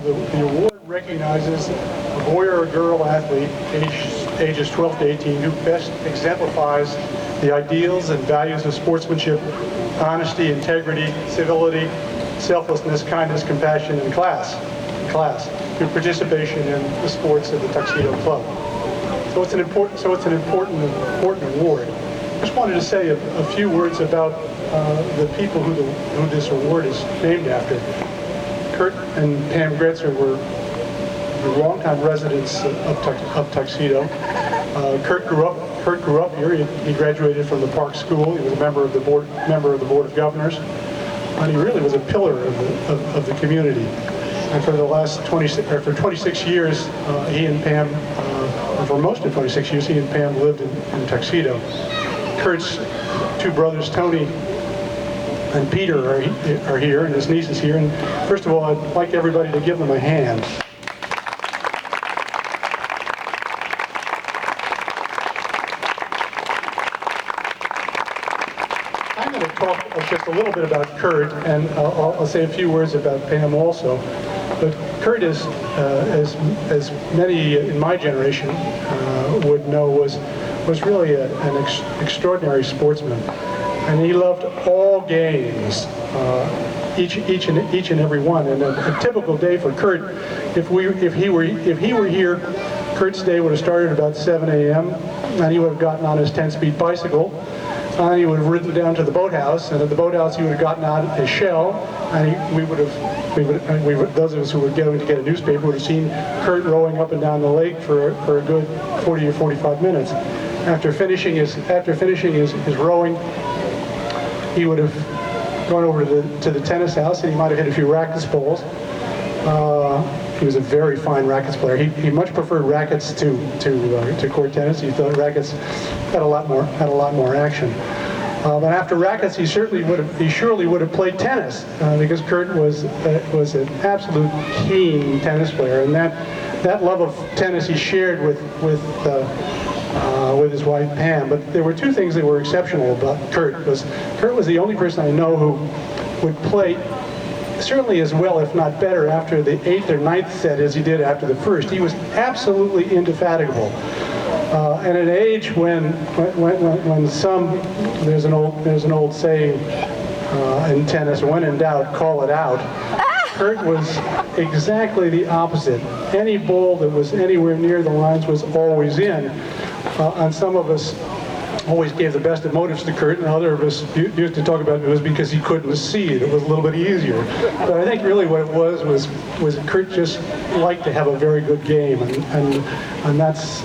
The award recognizes a boy or a girl athlete, ages 12 to 18, who best exemplifies the ideals and values of sportsmanship, honesty, integrity, civility, selflessness, kindness, compassion, and class through participation in the sports of the Tuxedo Club. So it's an important award. I just wanted to say a few words about the people who this award is named after. Kurt and Pam Graetzer were longtime residents of Tuxedo. Kurt grew up here. He graduated from the Park School. He was a member of the Board of Governors, and he really was a pillar of the community. And for the last 26 years, he and Pam, for most of 26 years, he and Pam lived in Tuxedo. Kurt's two brothers, Tony and Peter, are here, and his niece is here. And first of all, I'd like everybody to give them a hand. I'm going to talk just a little bit about Kurt, and I'll say a few words about Pam also. But Kurt is, as many in my generation would know, was really an extraordinary sportsman, and he loved all games, each and every one. And a typical day for Kurt, if he were here, Kurt's day would have started about 7 a.m. and he would have gotten on his 10-speed bicycle. He would have ridden down to the boathouse, and at the boathouse he would have gotten out his shell, and those of us who were going to get a newspaper would have seen Kurt rowing up and down the lake for a good 40 or 45 minutes. After finishing his rowing, he would have gone over to the tennis house, and he might have hit a few rackets balls. He was a very fine rackets player. He much preferred rackets to court tennis. He thought rackets had a lot more action. But after rackets, he surely would have played tennis because Kurt was an absolute keen tennis player, and that love of tennis he shared with his wife Pam. But there were two things that were exceptional about Kurt. Kurt was the only person I know who would play certainly as well, if not better, after the 8th or 9th set as he did after the first. He was absolutely indefatigable. At an age when there's an old saying in tennis, when in doubt, call it out. Kurt was exactly the opposite. Any ball that was anywhere near the lines was always in. And some of us always gave the best of motives to Kurt, and other of us used to talk about it was because he couldn't see it. It was a little bit easier. But I think really what it was Kurt just liked to have a very good game, and that's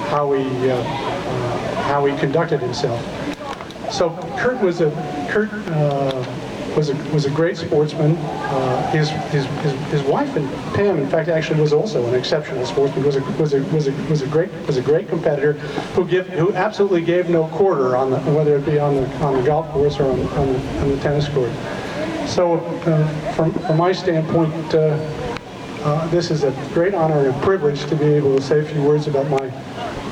how he conducted himself. So Kurt was a great sportsman. His wife and Pam, in fact, actually was also an exceptional sportsman. Was a great competitor who absolutely gave no quarter whether it be on the golf course or on the tennis court. So from my standpoint, this is a great honor and privilege to be able to say a few words about my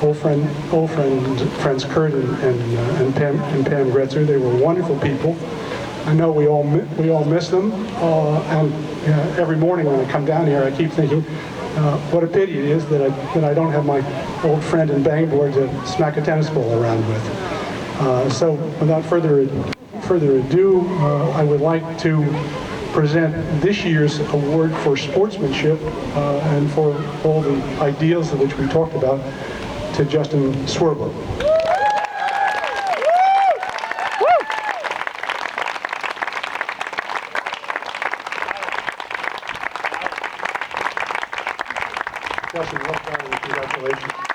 old friends Kurt and Pam Graetzer. They were wonderful people. I know we all miss them, and every morning when I come down here, I keep thinking, what a pity it is that I don't have my old friend in Bangor to smack a tennis ball around with. So, without further ado, I would like to present this year's award for sportsmanship and for all the ideals of which we talked about to Justin Swerble. Justin, well done, and congratulations.